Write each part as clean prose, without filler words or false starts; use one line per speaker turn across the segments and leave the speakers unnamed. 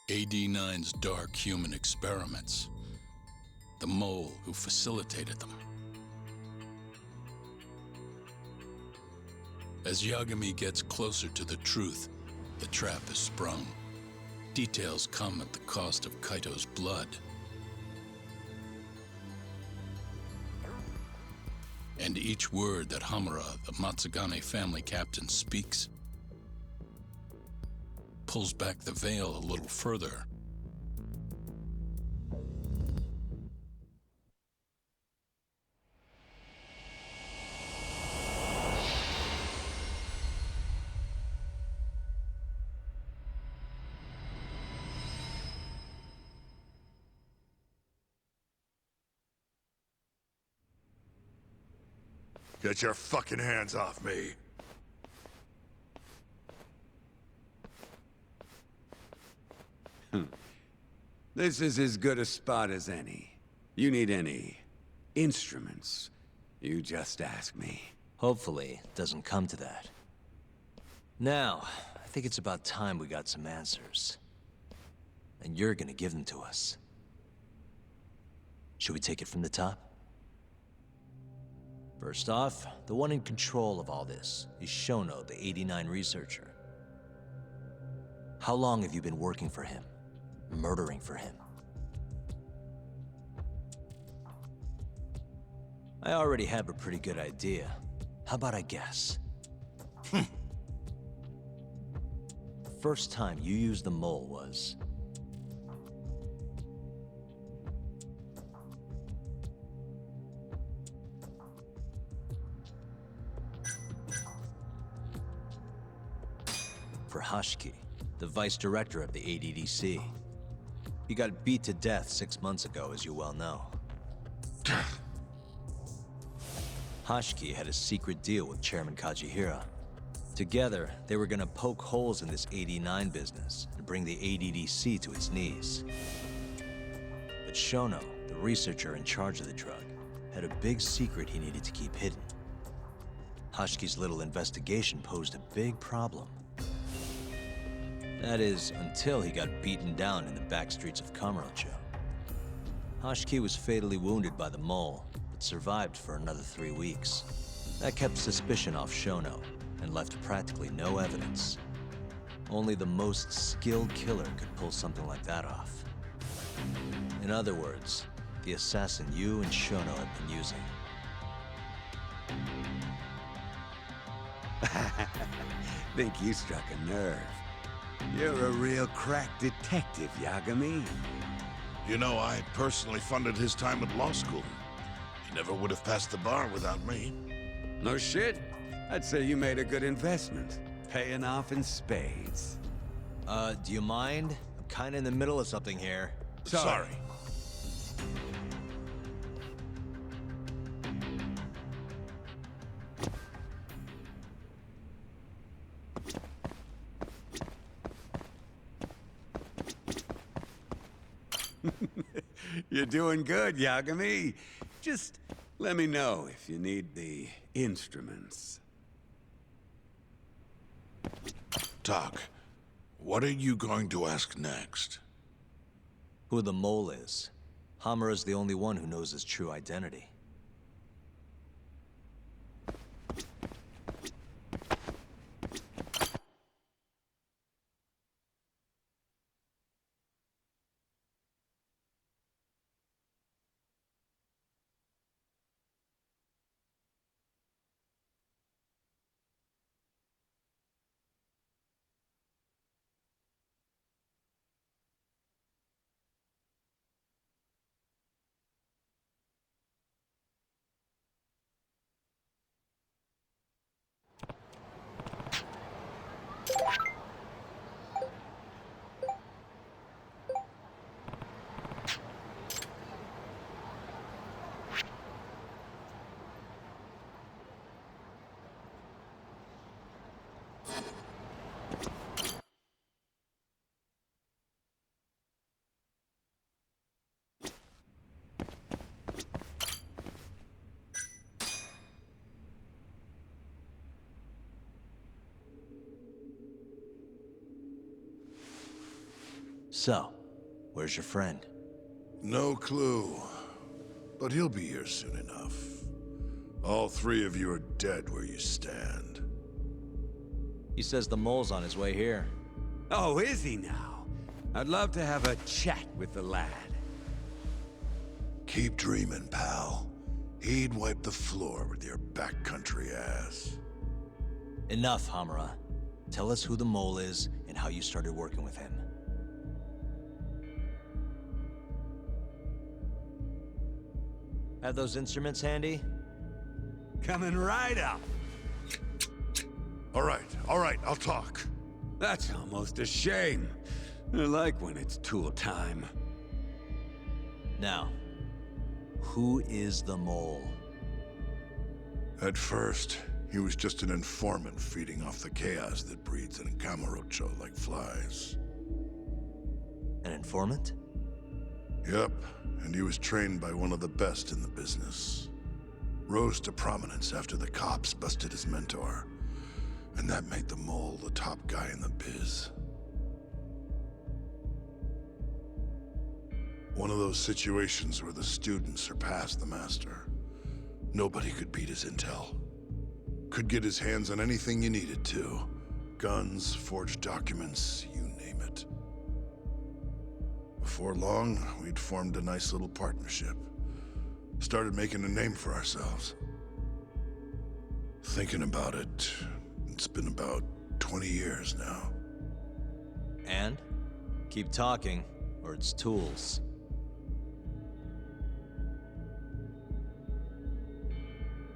AD9's dark human experiments. The mole who facilitated them. As Yagami gets closer to the truth, the trap is sprung. Details come at the cost of Kaito's blood. And each word that Hamura, the Matsugane family captain, speaks pulls back the veil a little further.
Get your fucking hands off me!
This is as good a spot as any. You need any instruments, you just ask me.
Hopefully, it doesn't come to that. Now, I think it's about time we got some answers. And you're gonna give them to us. Should we take it from the top? First off, the one in control of all this is Shono, the 89 researcher. How long have you been working for him? Murdering for him? I already have a pretty good idea. How about I guess? The first time you used the mole was... for Hashiki, the vice director of the ADDC. He got beat to death 6 months ago, as you well know. Hashiki had a secret deal with Chairman Kajihira. Together, they were gonna poke holes in this 89 business and bring the ADDC to its knees. But Shono, the researcher in charge of the drug, had a big secret he needed to keep hidden. Hashiki's little investigation posed a big problem. That is, until he got beaten down in the back streets of Kamurocho. Hashiki was fatally wounded by the mole, but survived for another 3 weeks. That kept suspicion off Shono, and left practically no evidence. Only the most skilled killer could pull something like that off. In other words, the assassin you and Shono have been using.
Think you struck a nerve. You're a real crack detective, Yagami.
You know, I personally funded his time at law school. He never would have passed the bar without me.
No shit. I'd say you made a good investment. Paying off in spades.
Do you mind? I'm kinda in the middle of something here.
Sorry.
You're doing good, Yagami. Just let me know if you need the instruments.
Talk. What are you going to ask next?
Who the mole is. Hamura's the only one who knows his true identity. So, where's your friend?
No clue. But he'll be here soon enough. All three of you are dead where you stand.
He says the mole's on his way here.
Oh, is he now? I'd love to have a chat with the lad.
Keep dreaming, pal. He'd wipe the floor with your backcountry ass.
Enough, Hamura. Tell us who the mole is and how you started working with him. Have those instruments handy?
Coming right up.
All right, I'll talk.
That's almost a shame. I like when it's tool time.
Now, who is the mole?
At first, he was just an informant feeding off the chaos that breeds in Camarocho like flies.
An informant?
Yep, and he was trained by one of the best in the business. Rose to prominence after the cops busted his mentor. And that made the mole the top guy in the biz. One of those situations where the student surpassed the master. Nobody could beat his intel. Could get his hands on anything you needed to. Guns, forged documents, you name it. Before long, we'd formed a nice little partnership. Started making a name for ourselves. Thinking about it, it's been about 20 years now.
And? Keep talking, or it's tools.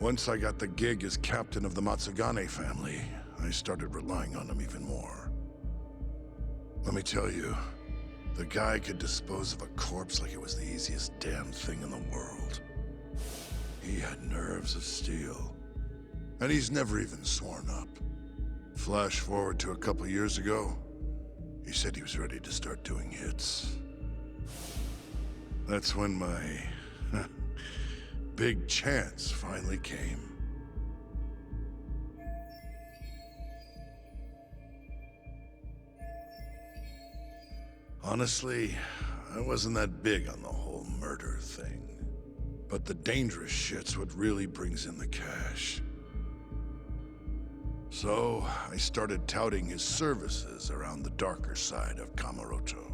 Once I got the gig as captain of the Matsugane family, I started relying on him even more. Let me tell you, the guy could dispose of a corpse like it was the easiest damn thing in the world. He had nerves of steel. And he's never even sworn up. Flash forward to a couple years ago, he said he was ready to start doing hits. That's when my big chance finally came. Honestly, I wasn't that big on the whole murder thing. But the dangerous shit's what really brings in the cash. So, I started touting his services around the darker side of Camarocho.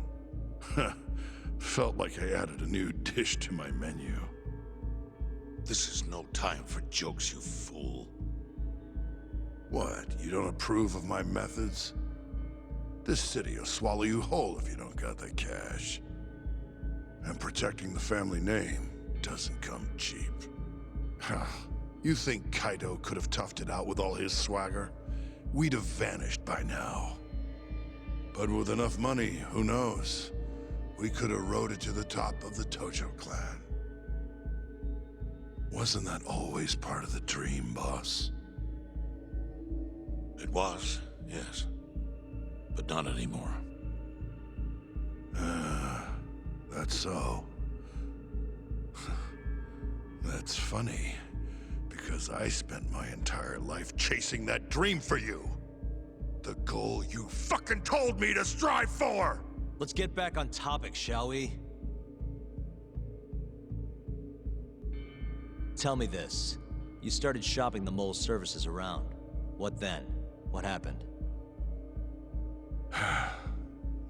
Felt like I added a new dish to my menu.
This is no time for jokes, you fool.
What, you don't approve of my methods? This city will swallow you whole if you don't got the cash. And protecting the family name doesn't come cheap. You think Kaido could have toughed it out with all his swagger? We'd have vanished by now. But with enough money, who knows? We could have rode it to the top of the Tojo clan. Wasn't that always part of the dream, boss?
It was, yes. But not anymore.
That's so. That's funny. Because I spent my entire life chasing that dream for you. The goal you fucking told me to strive for!
Let's get back on topic, shall we? Tell me this. You started shopping the mole's services around. What then? What happened?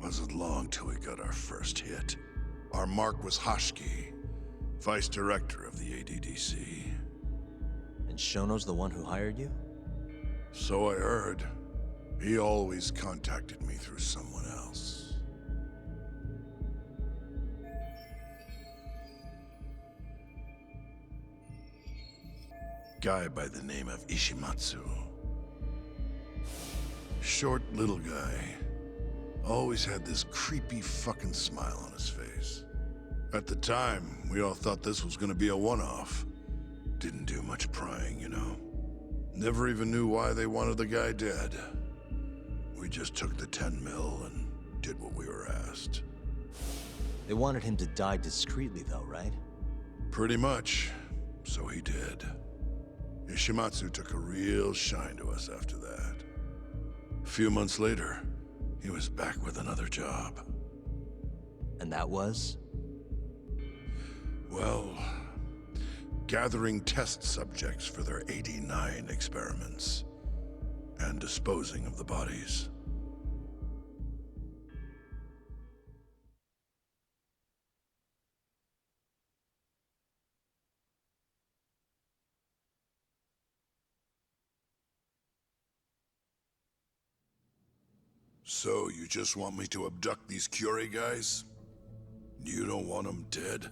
Wasn't long till we got our first hit. Our mark was Hashki, vice director of the ADDC.
And Shono's the one who hired you?
So I heard. He always contacted me through someone else. Guy by the name of Ishimatsu. Short little guy. Always had this creepy fucking smile on his face. At the time, we all thought this was gonna be a one-off. Didn't do much prying, you know. Never even knew why they wanted the guy dead. We just took the 10 mil and did what we were asked.
They wanted him to die discreetly though, right?
Pretty much. So he did. Ishimatsu took a real shine to us after that. A few months later, he was back with another job.
And that was?
Well, gathering test subjects for their 89 experiments, and disposing of the bodies. So, you just want me to abduct these Curie guys? You don't want them dead?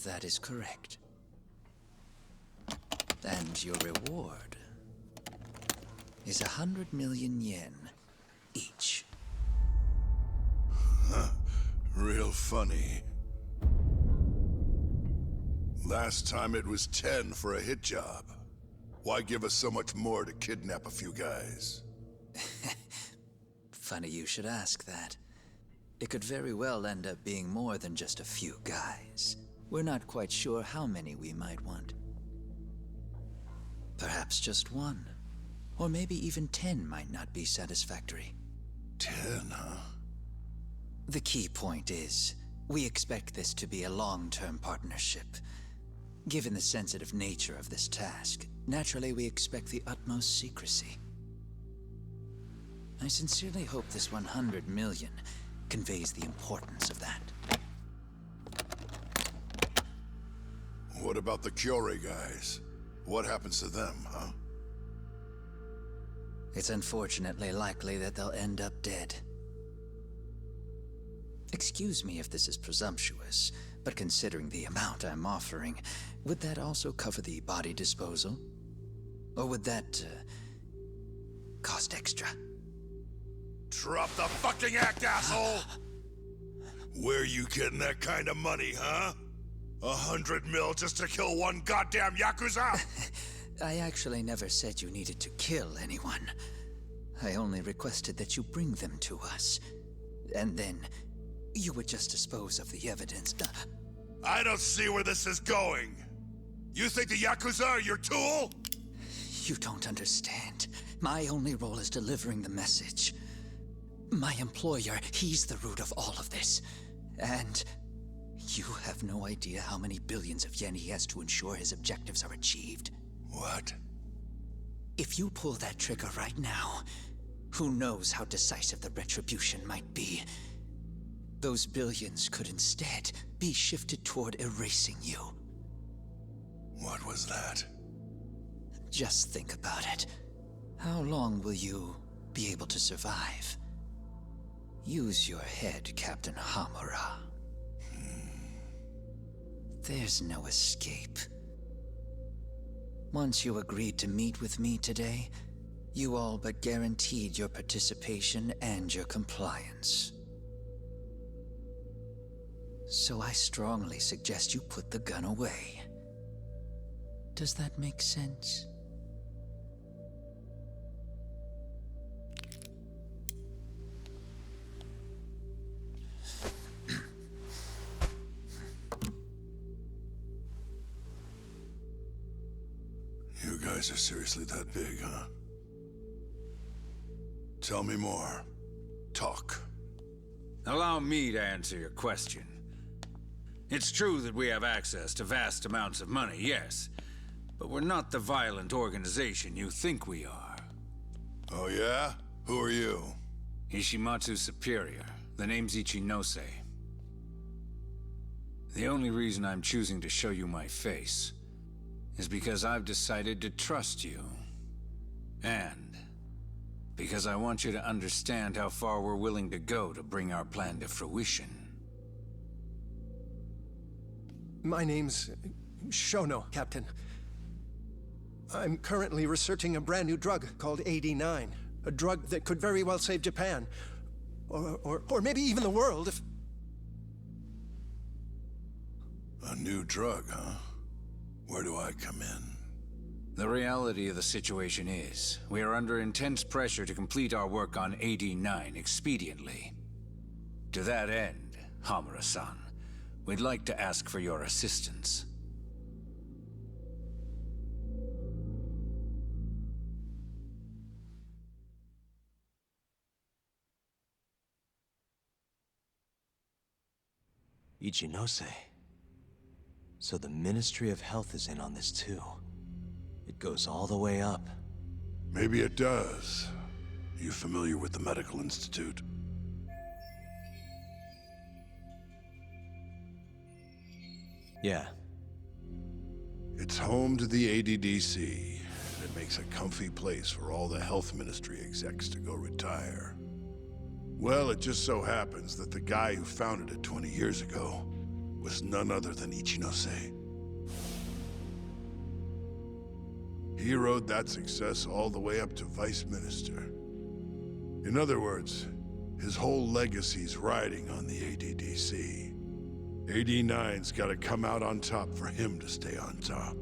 That is correct. And your reward is 100 million yen each.
Real funny. Last time it was 10 for a hit job. Why give us so much more to kidnap a few guys?
Funny you should ask that. It could very well end up being more than just a few guys. We're not quite sure how many we might want. Perhaps just one. Or maybe even 10 might not be satisfactory.
10, huh?
The key point is, we expect this to be a long-term partnership. Given the sensitive nature of this task, naturally we expect the utmost secrecy. I sincerely hope this 100 million conveys the importance of that.
What about the Curie guys? What happens to them, huh?
It's unfortunately likely that they'll end up dead. Excuse me if this is presumptuous, but considering the amount I'm offering, would that also cover the body disposal? Or would that, cost extra?
Drop the fucking act, asshole! Where you getting that kind of money, huh? 100 mil just to kill one goddamn Yakuza?
I actually never said you needed to kill anyone. I only requested that you bring them to us. And then, you would just dispose of the evidence.
I don't see where this is going. You think the Yakuza are your tool?
You don't understand. My only role is delivering the message. My employer, he's the root of all of this. And you have no idea how many billions of yen he has to ensure his objectives are achieved.
What?
If you pull that trigger right now, who knows how decisive the retribution might be. Those billions could instead be shifted toward erasing you.
What was that?
Just think about it. How long will you be able to survive? Use your head, Captain Hamura. There's no escape. Once you agreed to meet with me today, you all but guaranteed your participation and your compliance. So I strongly suggest you put the gun away. Does that make sense?
You guys are seriously that big, huh? Tell me more. Talk.
Allow me to answer your question. It's true that we have access to vast amounts of money, yes. But we're not the violent organization you think we are.
Oh yeah? Who are you?
Ishimatsu's superior. The name's Ichinose. The only reason I'm choosing to show you my face is because I've decided to trust you. And because I want you to understand how far we're willing to go to bring our plan to fruition.
My name's Shono, Captain. I'm currently researching a brand new drug called 89. A drug that could very well save Japan. Or maybe even the world if...
A new drug, huh? Where do I come in?
The reality of the situation is, we are under intense pressure to complete our work on 89 expediently. To that end, Hamura-san, we'd like to ask for your assistance.
Ichinose. So the Ministry of Health is in on this too. It goes all the way up.
Maybe it does. You familiar with the Medical Institute?
Yeah.
It's home to the ADDC, and it makes a comfy place for all the health ministry execs to go retire. Well, it just so happens that the guy who founded it 20 years ago was none other than Ichinose. He rode that success all the way up to Vice Minister. In other words, his whole legacy's riding on the ADDC. AD9's gotta come out on top for him to stay on top.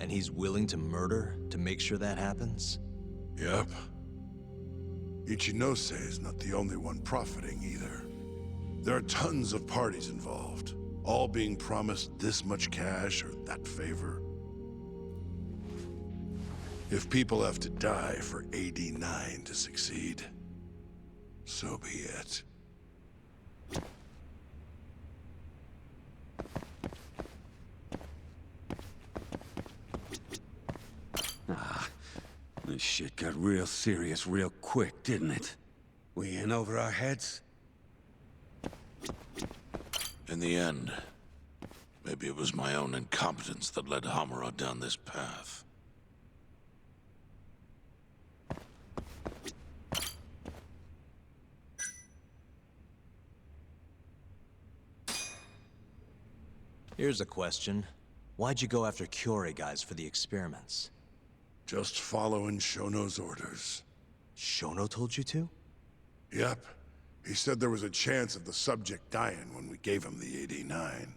And he's willing to murder to make sure that happens?
Yep. Ichinose is not the only one profiting either. There are tons of parties involved, all being promised this much cash or that favor. If people have to die for AD9 to succeed, so be it.
This shit got real serious real quick, didn't it? We in over our heads?
In the end, maybe it was my own incompetence that led Hamura down this path.
Here's a question. Why'd you go after Kyorei guys for the experiments?
Just following Shono's orders.
Shono told you to?
Yep. He said there was a chance of the subject dying when we gave him the AD9.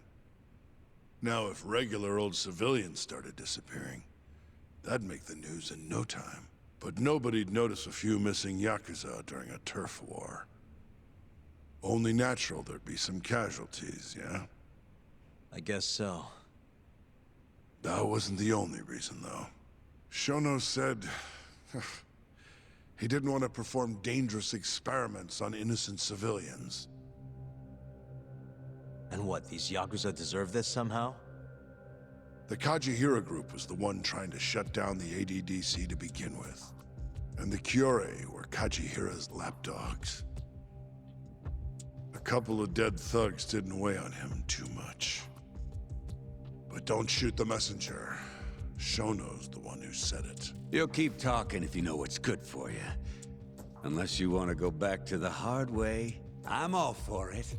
Now, if regular old civilians started disappearing, that'd make the news in no time. But nobody'd notice a few missing Yakuza during a turf war. Only natural there'd be some casualties, yeah?
I guess so.
That wasn't the only reason, though. Shono said he didn't want to perform dangerous experiments on innocent civilians.
And what, these Yakuza deserve this somehow?
The Kajihira group was the one trying to shut down the ADDC to begin with. And the Kyorei were Kajihira's lapdogs. A couple of dead thugs didn't weigh on him too much. But don't shoot the messenger. Shono's the one who said it.
You'll keep talking if you know what's good for you. Unless you want to go back to the hard way, I'm all for it.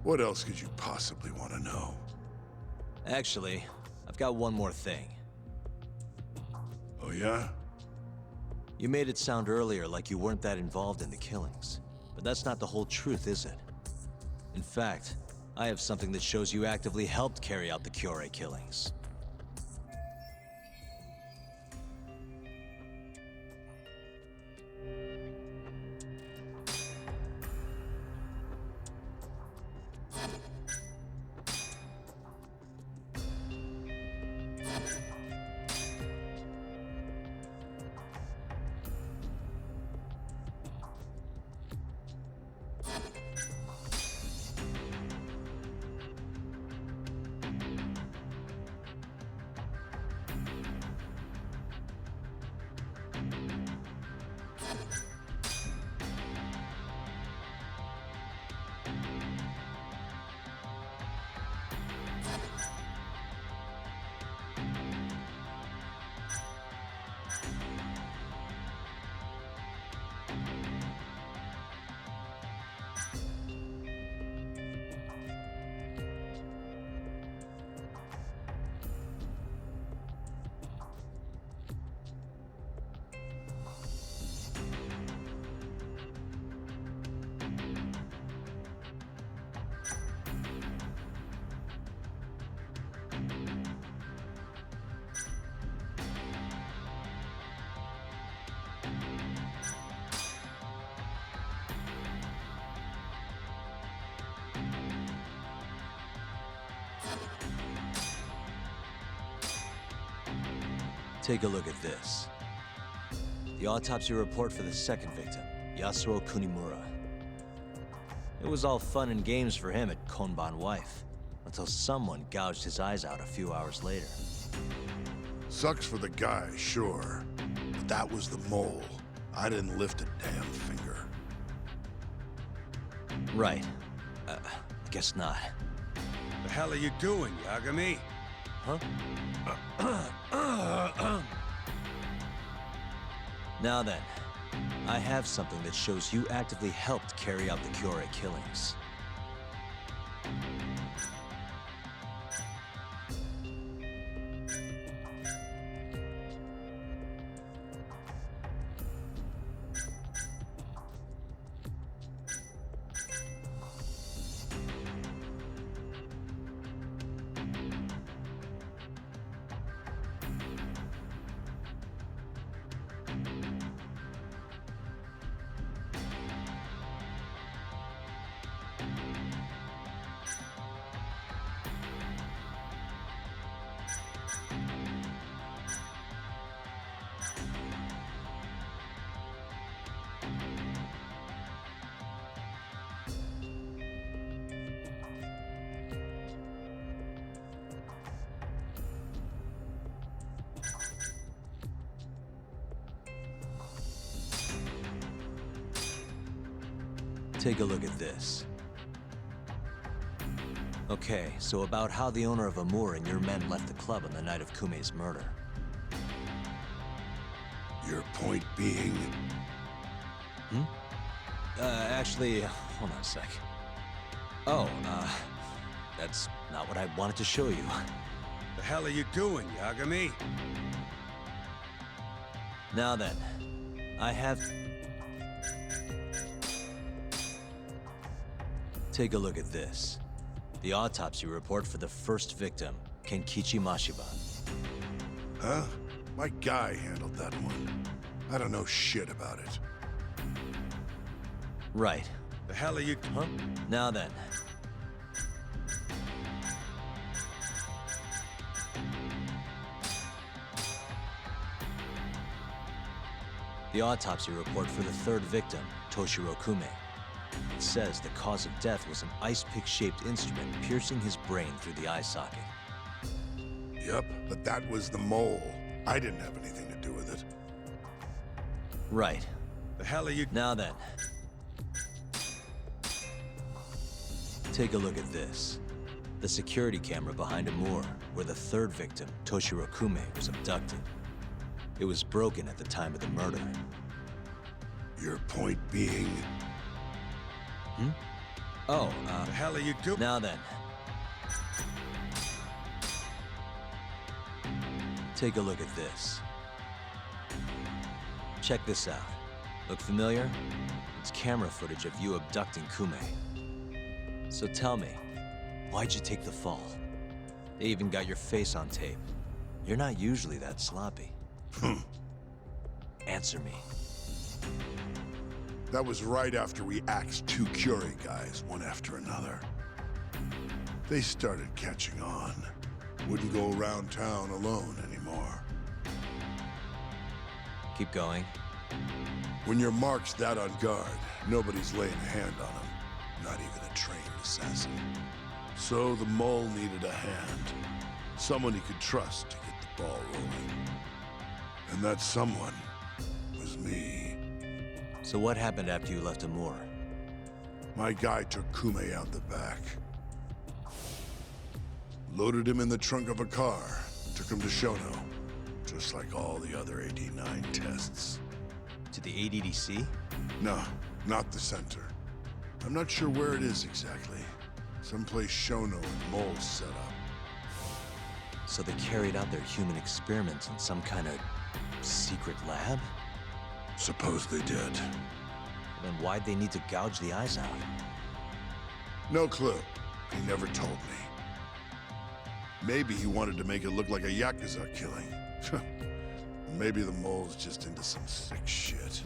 What else could you possibly want to know?
Actually, I've got one more thing.
Oh yeah?
You made it sound earlier like you weren't that involved in the killings. But that's not the whole truth, is it? In fact, I have something that shows you actively helped carry out the Kyorei killings. Take a look at this. The autopsy report for the second victim, Yasuo Kunimura. It was all fun and games for him at Konban Wife, until someone gouged his eyes out a few hours later.
Sucks for the guy, sure. But that was the mole. I didn't lift a damn finger.
Right. I guess not.
The hell are you doing, Yagami?
Huh? Now then, I have something that shows you actively helped carry out the Kyorei killings. Take a look at this. Okay, so about how the owner of Amur and your men left the club on the night of Kume's murder.
Your point being?
Actually, hold on a sec. Oh, that's not what I wanted to show you.
The hell are you doing, Yagami?
Now then, I have... Take a look at this. The autopsy report for the first victim, Kenkichi Mashiba.
Huh? My guy handled that one. I don't know shit about it.
Right.
The hell are you...
Huh? Now then. The autopsy report for the third victim, Toshiro Kume. It says the cause of death was an ice pick-shaped instrument piercing his brain through the eye socket.
Yep, but that was the mole. I didn't have anything to do with it.
Right.
The hell are you...
Now then. Take a look at this. The security camera behind Amur, where the third victim, Toshiro Kume, was abducted. It was broken at the time of the murder.
Your point being?
Oh,
The hell are you doing?
now then. Take a look at this. Check this out. Look familiar? It's camera footage of you abducting Kume. So tell me, why'd you take the fall? They even got your face on tape. You're not usually that sloppy. Answer me.
That was right after we axed 2 Kyorei guys, one after another. They started catching on. Wouldn't go around town alone anymore.
Keep going.
When your mark's that on guard, nobody's laying a hand on them. Not even a trained assassin. So the mole needed a hand. Someone he could trust to get the ball rolling. And that someone was me.
So what happened after you left Amur?
My guy took Kume out the back. Loaded him in the trunk of a car. Took him to Shono. Just like all the other AD9 tests.
To the ADDC?
No, not the center. I'm not sure where it is exactly. Someplace Shono and Mole set up.
So they carried out their human experiments in some kind of secret lab?
Suppose they did.
Then why'd they need to gouge the eyes out?
No clue. He never told me. Maybe he wanted to make it look like a Yakuza killing. Maybe the mole's just into some sick shit.